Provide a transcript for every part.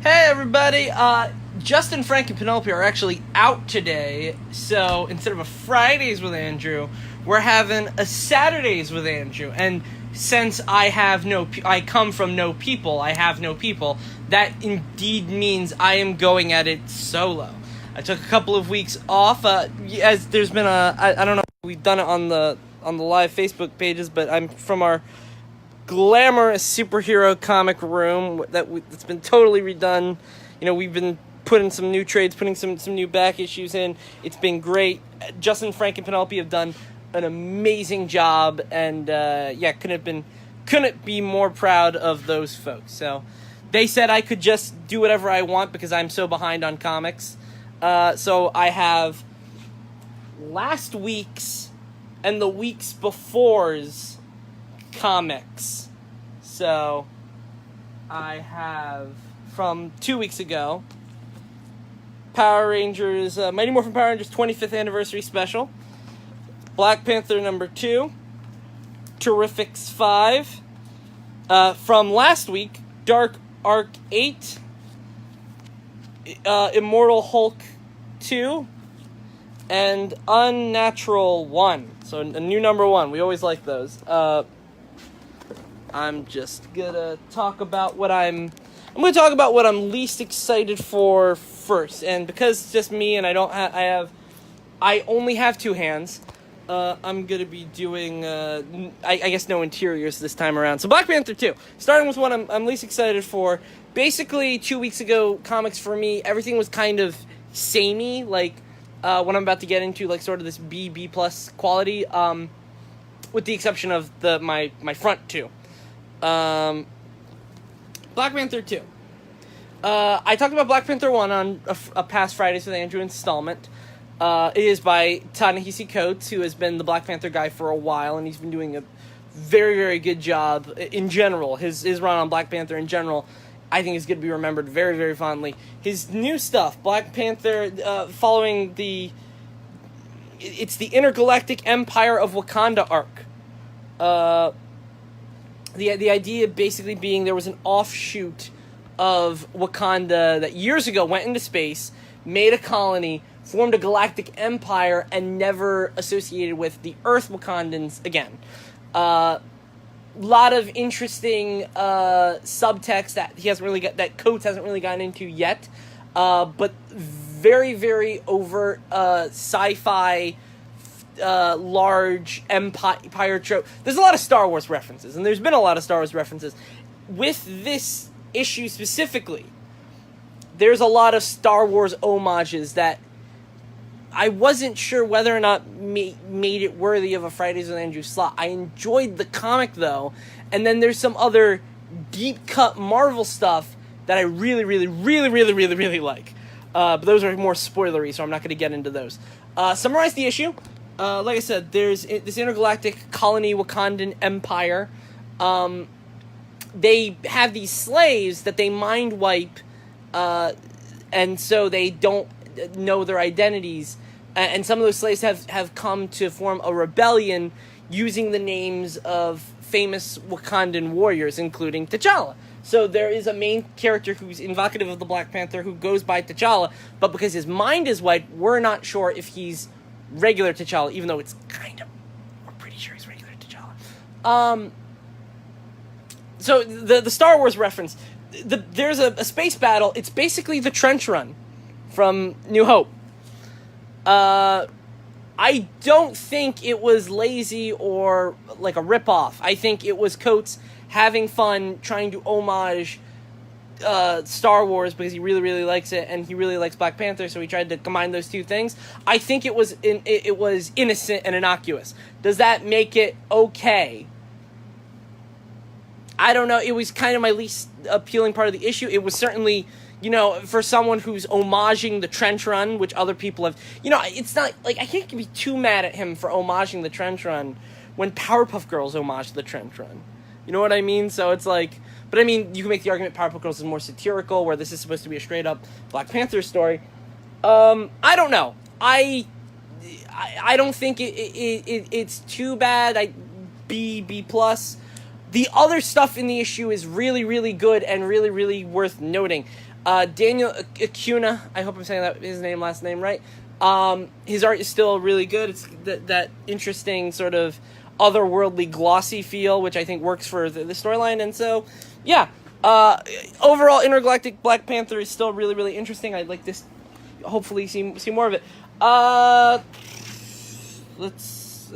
Hey everybody! Justin, Frank, and Penelope are actually out today, so instead of a Fridays with Andrew, we're having a Saturdays with Andrew. And since I come from no people, I have no people. That indeed means I am going at it solo. I took a couple of weeks off. As there's been I don't know if we've done it on the live Facebook pages, but I'm from our glamorous superhero comic room that's been totally redone. You know, we've been putting some new trades, putting some new back issues in. It's been great. Justin, Frank, and Penelope have done an amazing job, and couldn't be more proud of those folks. So they said I could just do whatever I want because I'm so behind on comics. So I have last week's and the weeks before's comics. So I have from 2 weeks ago Power Rangers, Mighty Morphin Power Rangers 25th anniversary special, Black Panther number 2, Terrifics 5, from last week Dark Arc 8, Immortal Hulk 2, and Unnatural 1. So a new number 1. We always like those. I'm just gonna talk about what I'm gonna talk about what I'm least excited for first. And because it's just me and I only have two hands, I'm gonna be doing I guess no interiors this time around. So Black Panther 2. Starting with what I'm least excited for. Basically 2 weeks ago, comics for me, everything was kind of samey, like what I'm about to get into, like sort of this B plus quality, with the exception of my front two. Black Panther 2. I talked about Black Panther 1 on a past Fridays with Andrew installment. It is by Ta-Nehisi Coates, who has been the Black Panther guy for a while, and he's been doing a very, very good job in general. His run on Black Panther in general, I think, is going to be remembered very, very fondly. His new stuff, Black Panther, following it's the Intergalactic Empire of Wakanda arc. The idea basically being there was an offshoot of Wakanda that years ago went into space, made a colony, formed a galactic empire, and never associated with the Earth Wakandans again. Lot of interesting subtext that Coates hasn't really gotten into yet, but very, very overt sci-fi, large empire trope. There's a lot of Star Wars references, and there's been a lot of Star Wars references. With this issue specifically, there's a lot of Star Wars homages that I wasn't sure whether or not made it worthy of a Fridays with Andrew slot. I enjoyed the comic, though, and then there's some other deep-cut Marvel stuff that I really, really, really, really, really, really like. But those are more spoilery, so I'm not going to get into those. Summarize the issue. Like I said, there's this intergalactic colony Wakandan empire. They have these slaves that they mind wipe, and so they don't know their identities. And some of those slaves have come to form a rebellion using the names of famous Wakandan warriors, including T'Challa. So there is a main character who's invocative of the Black Panther who goes by T'Challa, but because his mind is wiped, we're not sure if he's regular T'Challa, even though we're pretty sure he's regular T'Challa. So the Star Wars reference, there's a space battle. It's basically the trench run from New Hope. I don't think it was lazy or like a ripoff. I think it was Coates having fun trying to homage Star Wars because he really, really likes it, and he really likes Black Panther, so he tried to combine those two things. I think it was innocent and innocuous. Does that make it okay? I don't know. It was kind of my least appealing part of the issue. It was certainly, for someone who's homaging the trench run, which other people have, it's not, like, I can't be too mad at him for homaging the trench run when Powerpuff Girls homaged the trench run. You know what I mean? So it's like, but I mean, you can make the argument Powerpuff Girls is more satirical, where this is supposed to be a straight-up Black Panther story. I don't know. I don't think it's too bad. B plus. The other stuff in the issue is really, really good and really, really worth noting. Daniel Acuna, I hope I'm saying his last name right. His art is still really good. It's that interesting sort of otherworldly glossy feel, which I think works for the storyline. And so, yeah, overall, Intergalactic Black Panther is still really, really interesting. I'd like to hopefully see more of it. Let's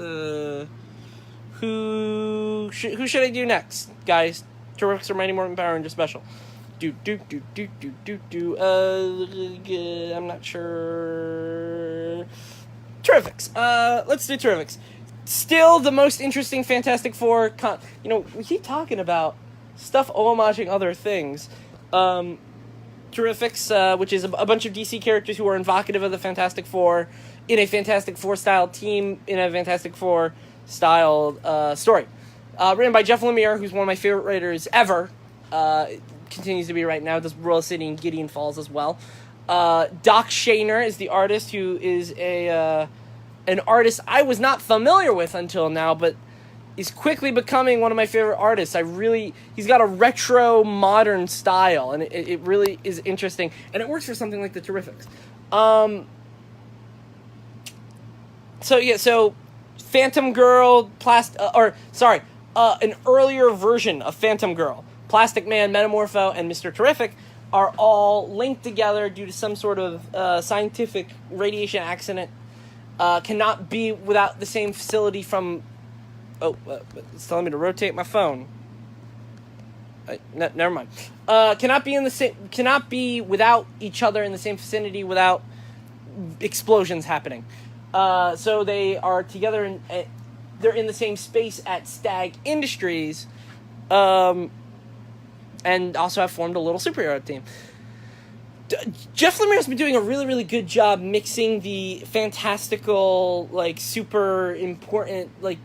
who should I do next, guys? Terrifics or Mighty Morphin Power Ranger Special. I'm not sure. Terrifics. Let's do Terrifics. Still the most interesting Fantastic Four. We keep talking about stuff homaging other things. Terrifics, which is a bunch of DC characters who are evocative of the Fantastic Four in a Fantastic Four style team in a Fantastic Four style story. Written by Jeff Lemire, who's one of my favorite writers ever. Continues to be right now. Does Royal City and Gideon Falls as well. Doc Shaner is the artist, who is an artist I was not familiar with until now, but is quickly becoming one of my favorite artists. He's got a retro modern style, and it really is interesting, and it works for something like the Terrifics. So Phantom Girl, an earlier version of Phantom Girl, Plastic Man, Metamorpho, and Mr. Terrific are all linked together due to some sort of scientific radiation accident. Cannot be without the same facility from... it's telling me to rotate my phone. Never mind. Cannot be without each other in the same vicinity without explosions happening. So they are together and they're in the same space at Stag Industries, and also have formed a little superhero team. Jeff Lemire has been doing a really, really good job mixing the fantastical, super important, good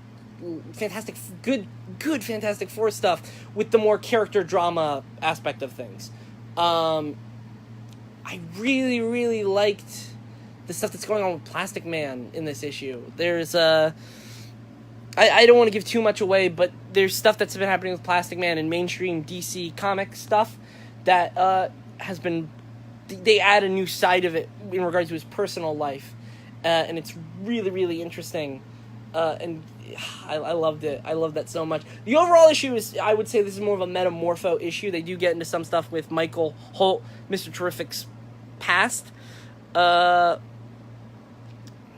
Fantastic Four stuff with the more character drama aspect of things. I really, really liked the stuff that's going on with Plastic Man in this issue. There's I don't want to give too much away, but there's stuff that's been happening with Plastic Man and mainstream DC comic stuff that has been... They add a new side of it in regards to his personal life, and it's really, really interesting, and I loved it. I love that so much. The overall issue is, I would say this is more of a Metamorpho issue. They do get into some stuff with Michael Holt, Mr. Terrific's past.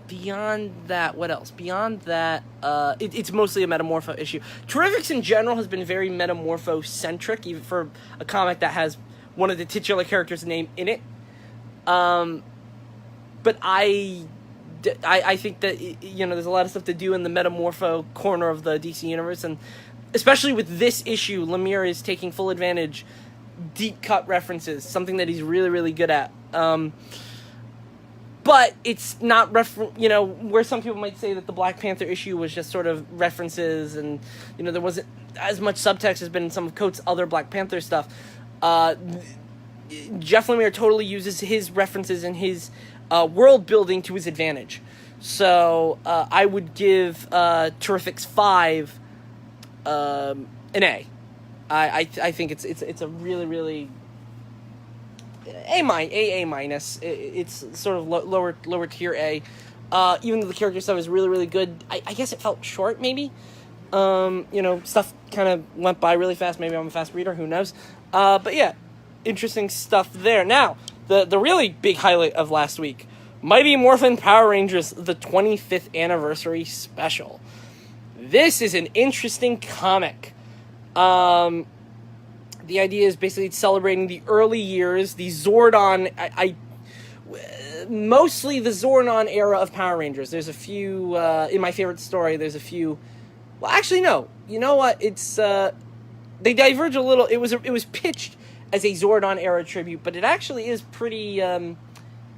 Beyond that, what else? Beyond that, it's mostly a Metamorpho issue. Terrifics in general has been very Metamorpho-centric, even for a comic that has one of the titular characters' name in it. But I think that, there's a lot of stuff to do in the Metamorpho corner of the DC universe, and especially with this issue, Lemire is taking full advantage, deep cut references, something that he's really, really good at. But it's not where some people might say that the Black Panther issue was just sort of references, and there wasn't as much subtext as been in some of Coates' other Black Panther stuff. Jeff Lemire totally uses his references and his world building to his advantage. So I would give Terrifics 5 an A. I think it's a really, really A minus. It's sort of lower tier A. Even though the character stuff is really, really good, I guess it felt short maybe. Stuff kind of went by really fast. Maybe I'm a fast reader, who knows. But yeah, interesting stuff there. Now, the really big highlight of last week, Mighty Morphin Power Rangers, the 25th anniversary special. This is an interesting comic. The idea is basically celebrating the early years, the Zordon, mostly the Zordon era of Power Rangers. There's a few, in my favorite story, there's a few, well, actually, no. You know what? It's, they diverge a little. It was pitched as a Zordon era tribute, but it actually is pretty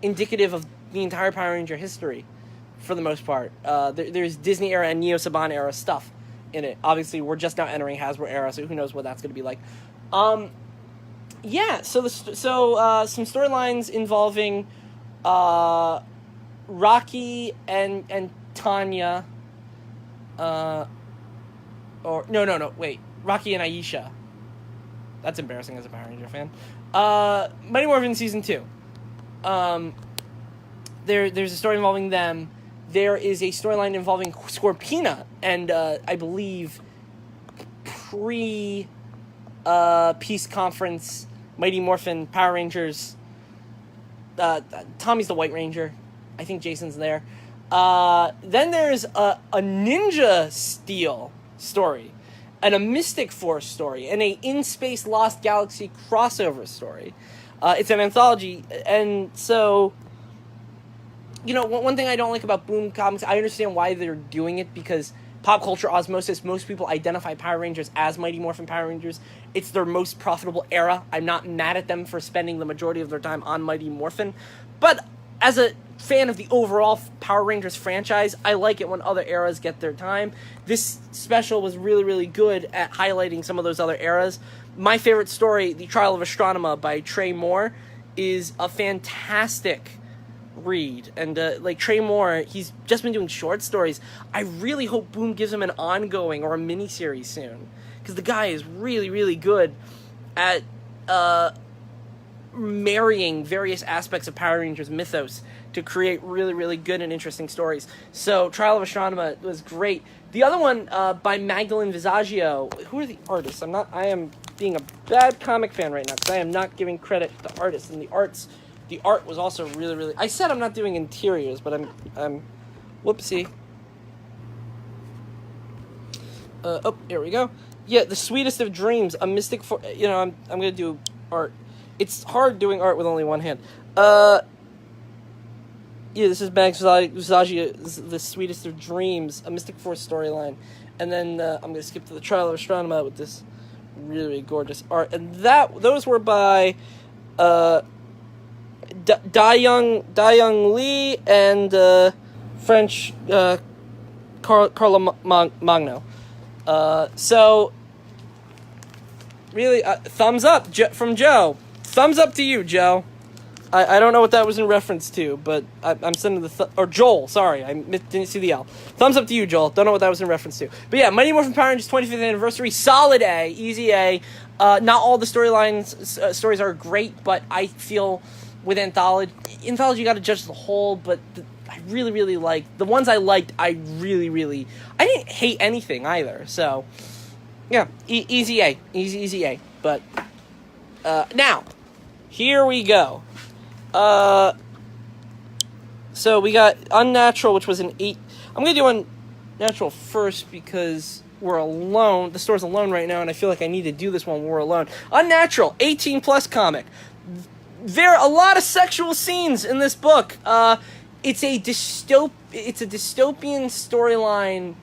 indicative of the entire Power Ranger history, for the most part. There's Disney era and Neo Saban era stuff in it. Obviously, we're just now entering Hasbro era, so who knows what that's going to be like. Yeah. So some storylines involving Rocky and Tanya. Wait. Rocky and Aisha. That's embarrassing as a Power Ranger fan. Mighty Morphin Season 2. There's a story involving them. There is a storyline involving Scorpina and, I believe, peace conference, Mighty Morphin Power Rangers. Tommy's the White Ranger. I think Jason's there. Then there's a Ninja Steel story, and a Mystic Force story, and a In Space Lost Galaxy crossover story. It's an anthology, and so, you know, one thing I don't like about Boom Comics, I understand why they're doing it, because pop culture osmosis, most people identify Power Rangers as Mighty Morphin Power Rangers. It's their most profitable era. I'm not mad at them for spending the majority of their time on Mighty Morphin, but as a fan of the overall Power Rangers franchise, I like it when other eras get their time. This special was really, really good at highlighting some of those other eras. My favorite story, The Trial of Astronema by Trey Moore, is a fantastic read. And, Trey Moore, he's just been doing short stories. I really hope Boom gives him an ongoing or a miniseries soon, because the guy is really, really good at, marrying various aspects of Power Rangers mythos to create really, really good and interesting stories. So, Trial of Astronema was great. The other one, by Magdalene Visaggio. Who are the artists? I am being a bad comic fan right now, because I am not giving credit to the artists. And the art was also really, really... I said I'm not doing interiors, but I'm whoopsie. Here we go. Yeah, The Sweetest of Dreams, a Mystic... I'm going to do art. It's hard doing art with only one hand. This is Max Visaggio, The Sweetest of Dreams, a Mystic Force storyline. And then I'm going to skip to The Trial of Astronema with this really, really gorgeous art. And those were by Da-Young Lee and French Carla Magno. So, really, thumbs up from Joe. Thumbs up to you, Joe. I don't know what that was in reference to, but I'm sending or Joel, sorry, I didn't see the L. Thumbs up to you, Joel. Don't know what that was in reference to. But yeah, Mighty Morphin Power Rangers 25th anniversary, solid A, easy A. Not all the stories are great, but I feel with Anthology, you got to judge the whole, but I really, really liked, the ones I liked, I didn't hate anything either, so, yeah, easy A, easy A, but, now, here we go. So we got Unnatural, which was an 8. I'm going to do Unnatural first because we're alone. The store's alone right now, and I feel like I need to do this when we're alone. Unnatural, 18-plus comic. There are a lot of sexual scenes in this book. It's a dystopian storyline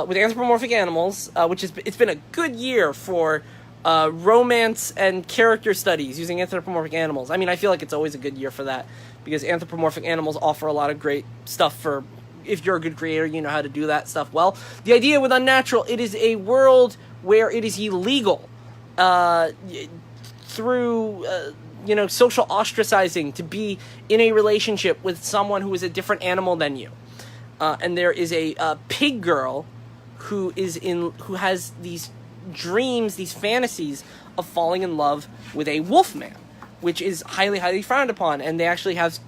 with anthropomorphic animals, it's been a good year for romance and character studies using anthropomorphic animals. I mean, I feel like it's always a good year for that, because anthropomorphic animals offer a lot of great stuff for, if you're a good creator, you know how to do that stuff well. The idea with Unnatural, it is a world where it is illegal through, social ostracizing to be in a relationship with someone who is a different animal than you. And there is a pig girl who has these dreams, these fantasies of falling in love with a wolf man, which is highly, highly frowned upon, and they actually have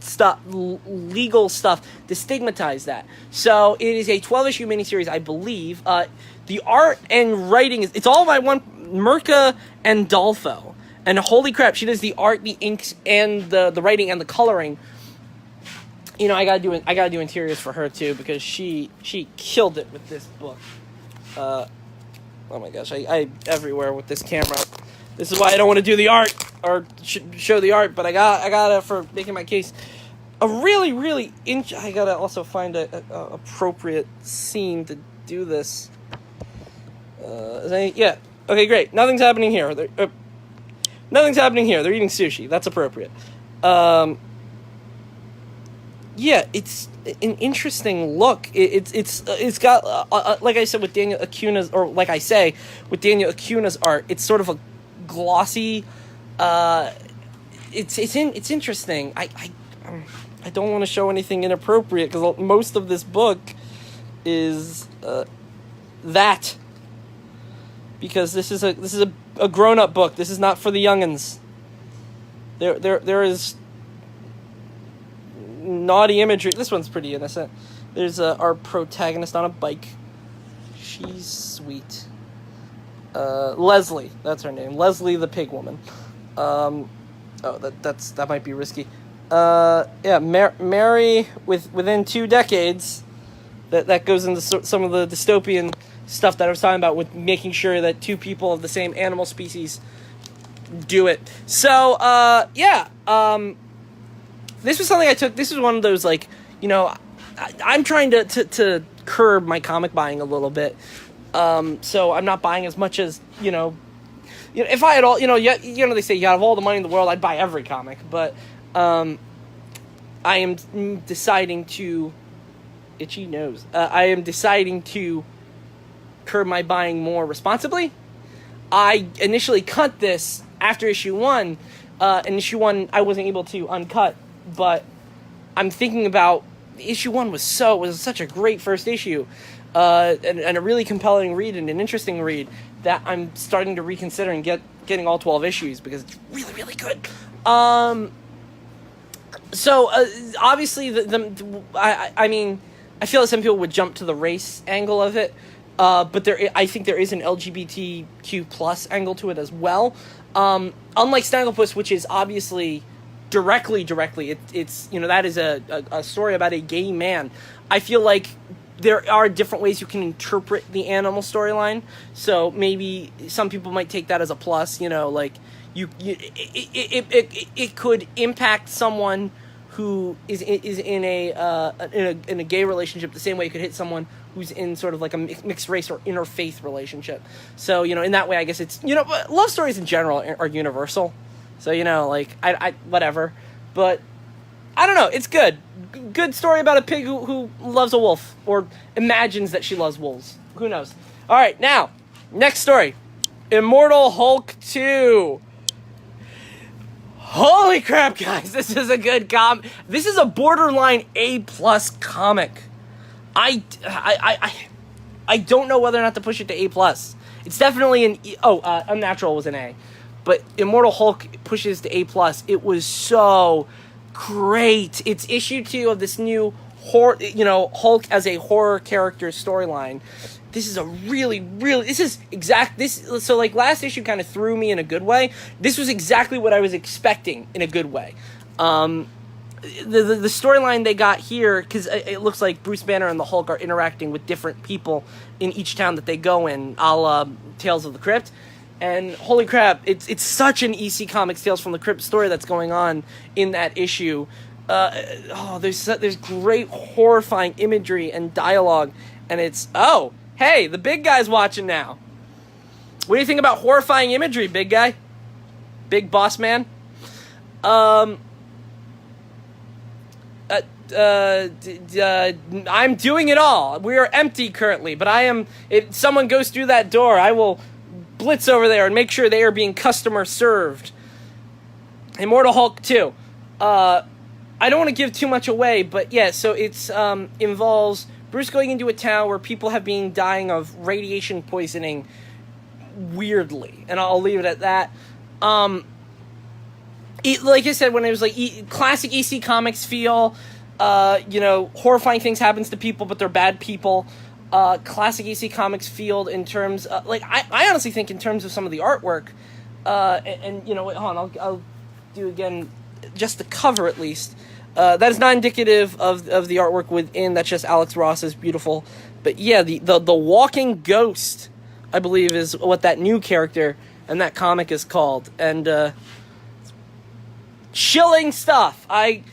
legal stuff to stigmatize that. So it is a 12-issue miniseries, I believe. The art and writing it's all by one Mirka Andolfo, and holy crap, she does the art, the inks, and the writing and the coloring. I gotta do interiors for her too, because she killed it with this book. Oh my gosh, I everywhere with this camera. This is why I don't want to do the art or show the art, but I gotta for making my case. A really, really I gotta also find a appropriate scene to do this. Yeah. Okay, great. Nothing's happening here. Nothing's happening here. They're eating sushi. That's appropriate. Yeah, it's an interesting look. It's got like I said with Daniel Acuna's, or like I say with Daniel Acuna's art, it's sort of a glossy. It's interesting. I don't want to show anything inappropriate because most of this book is that. because this is a grown up book. This is not for the youngins. There is naughty imagery. This one's pretty innocent. There's our protagonist on a bike. She's sweet. Leslie, that's her name. Leslie the pig woman. That might be risky. Mary within 2 decades. That goes into some of the dystopian stuff that I was talking about with making sure that 2 people of the same animal species do it. So, this was something I took. This is one of those, like, you know, I'm trying to curb my comic buying a little bit. So I'm not buying as much as, you know, if I had all, they say you have all the money in the world, I'd buy every comic, but, I am deciding to, itchy nose, I am deciding to curb my buying more responsibly. I initially cut this after issue 1, and issue 1 I wasn't able to uncut, but I'm thinking about, issue 1 was such a great first issue, and a really compelling read and an interesting read that I'm starting to reconsider and getting all 12 issues because it's really, really good. So obviously I mean, I feel like some people would jump to the race angle of it, but I think there is an LGBTQ plus angle to it as well. Unlike Snagglepuss, which is obviously directly, it's that is a story about a gay man. I feel like there are different ways you can interpret the animal storyline. So maybe some people might take that as a plus. Like it could impact someone who is in a gay relationship the same way it could hit someone who's in sort of like a mixed race or interfaith relationship. So in that way, I guess it's love stories in general are universal. So like I whatever, but I don't know. It's good. Good story about a pig who loves a wolf or imagines that she loves wolves. Who knows? All right, now next story, Immortal Hulk 2. Holy crap, guys! This is a good This is a borderline A+ comic. I don't know whether or not to push it to A+. It's definitely an Unnatural was an A, but Immortal Hulk pushes to A+. It was so great. It's issue 2 of this new Hulk as a horror character storyline. This is a really, so like last issue kind of threw me in a good way. This was exactly what I was expecting in a good way. The storyline they got here, because it looks like Bruce Banner and the Hulk are interacting with different people in each town that they go in, a la Tales of the Crypt. And holy crap, it's such an EC Comics Tales from the Crypt story that's going on in that issue. There's great horrifying imagery and dialogue, and it's hey, the big guy's watching now. What do you think about horrifying imagery, big guy? Big boss man? I'm doing it all. We are empty currently, but if someone goes through that door, I will blitz over there and make sure they are being customer served. Immortal Hulk 2. I don't want to give too much away, but yeah, so it's involves Bruce going into a town where people have been dying of radiation poisoning weirdly, and I'll leave it at that. Like I said, when it was like classic EC Comics feel, horrifying things happens to people, but they're bad people. Classic EC Comics feel in terms of, I honestly think in terms of some of the artwork, and hold on, I'll do again just the cover at least. That is not indicative of the artwork within. That's just Alex Ross's beautiful. But yeah, the walking ghost, I believe, is what that new character and that comic is called. And chilling stuff. I've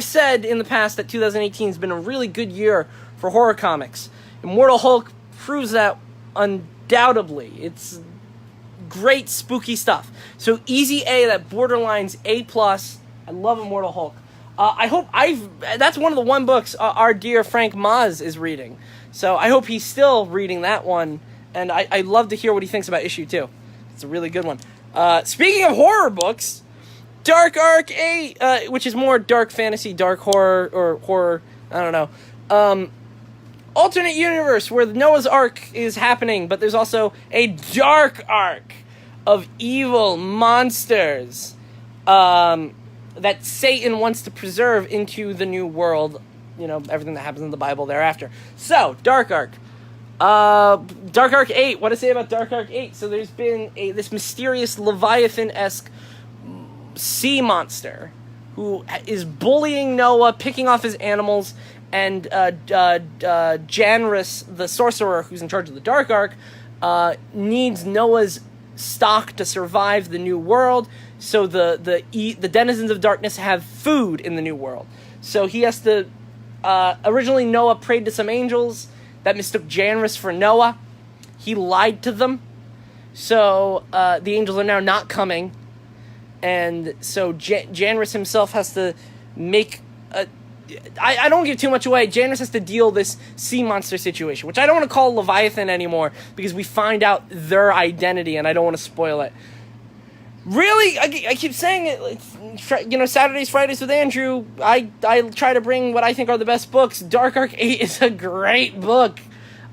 said in the past that 2018 has been a really good year for horror comics. Immortal Hulk proves that undoubtedly. It's great spooky stuff. So easy A, that borderlines A+. I love Immortal Hulk. That's one of the books our dear Frank Maz is reading. So I hope he's still reading that one. And I'd love to hear what he thinks about issue 2. It's a really good one. Speaking of horror books, Dark Arc 8, which is more dark fantasy, dark horror, or horror, I don't know. alternate universe where Noah's Ark is happening, but there's also a dark ark of evil monsters that Satan wants to preserve into the new world. You know, everything that happens in the Bible thereafter. So, Dark Ark. Dark Ark 8. What to say about Dark Ark 8? So there's been this mysterious Leviathan-esque sea monster who is bullying Noah, picking off his animals, and Janris, the sorcerer who's in charge of the Dark Ark, needs Noah's stock to survive the new world, so the denizens of darkness have food in the new world. So he has to... originally Noah prayed to some angels that mistook Janris for Noah. He lied to them. So the angels are now not coming. And so Janris himself has to make a... I don't give too much away. Janris has to deal this sea monster situation, which I don't want to call Leviathan anymore because we find out their identity and I don't want to spoil it. Really, I keep saying it, you know, Saturdays, Fridays with Andrew, I try to bring what I think are the best books. Dark Ark 8 is a great book.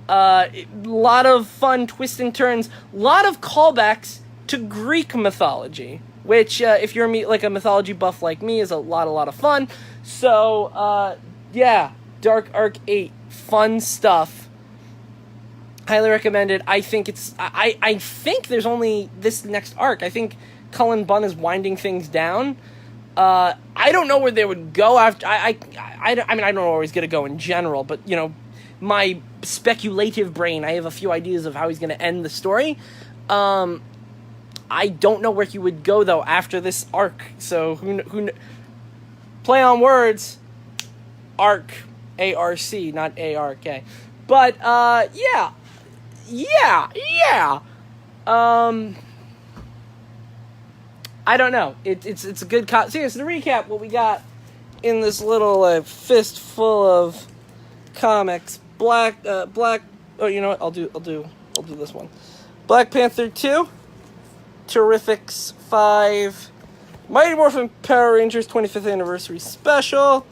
A lot of fun twists and turns, a lot of callbacks to Greek mythology, which, if you're like a mythology buff like me, is a lot of fun. So, yeah, Dark Ark 8, fun stuff. Highly recommended. I think it's, I think there's only this next arc. I think Cullen Bunn is winding things down. I don't know where they would go after. I mean, I don't know where he's going to go in general, but, you know, my speculative brain, I have a few ideas of how he's going to end the story. I don't know where he would go, though, after this arc. So, who play on words, arc, A-R-C, not A-R-K. But, yeah. I don't know. It's a good so yes, to recap what we got in this little fistful of comics. Oh, you know what? I'll do this one. Black Panther 2, Terrifics 5, Mighty Morphin Power Rangers 25th Anniversary Special.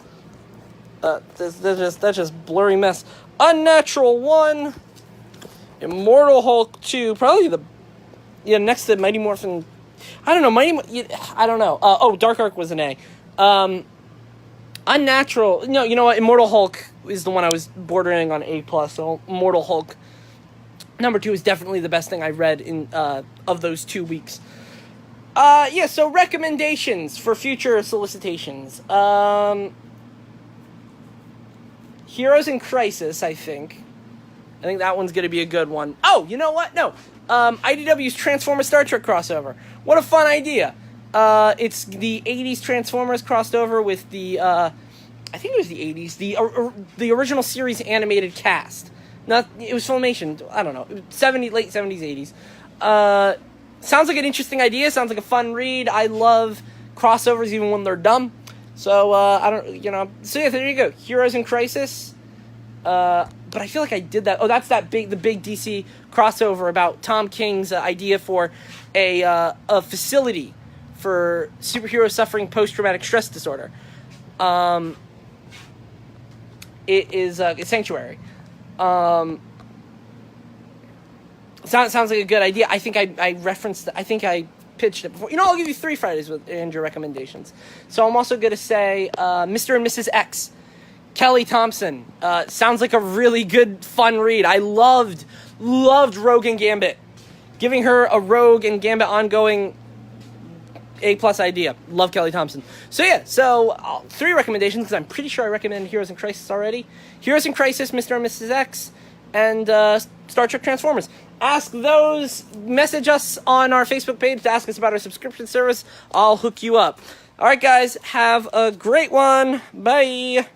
That's just blurry mess. Unnatural 1, Immortal Hulk 2, probably next to Mighty Morphin. I don't know, I don't know. Dark Ark was an A. Unnatural, no, you know what, Immortal Hulk is the one I was bordering on A+, so Immortal Hulk number 2 is definitely the best thing I read in of those 2 weeks. Yeah, so recommendations for future solicitations. Heroes in Crisis, I think that one's going to be a good one. Oh, you know what? No. IDW's Transformers Star Trek crossover. What a fun idea. It's the 80s Transformers crossed over with the, I think it was the 80s, the original series animated cast. It was Filmation, I don't know, late 70s, 80s. Sounds like an interesting idea, sounds like a fun read. I love crossovers even when they're dumb. So, so yeah, there you go. Heroes in Crisis. But I feel like I did that. Oh, that's the big DC crossover about Tom King's idea for a facility for superheroes suffering post-traumatic stress disorder. It is a Sanctuary. Sounds like a good idea. I think I referenced. I think I pitched it before. You know, I'll give you 3 Fridays with Andrew recommendations. So I'm also going to say Mr. and Mrs. X. Kelly Thompson. Sounds like a really good, fun read. I loved Rogue and Gambit. Giving her a Rogue and Gambit ongoing A+ idea. Love Kelly Thompson. So yeah, 3 recommendations, because I'm pretty sure I recommended Heroes in Crisis already. Heroes in Crisis, Mr. and Mrs. X, and Star Trek Transformers. Ask those. Message us on our Facebook page to ask us about our subscription service. I'll hook you up. All right, guys, have a great one. Bye.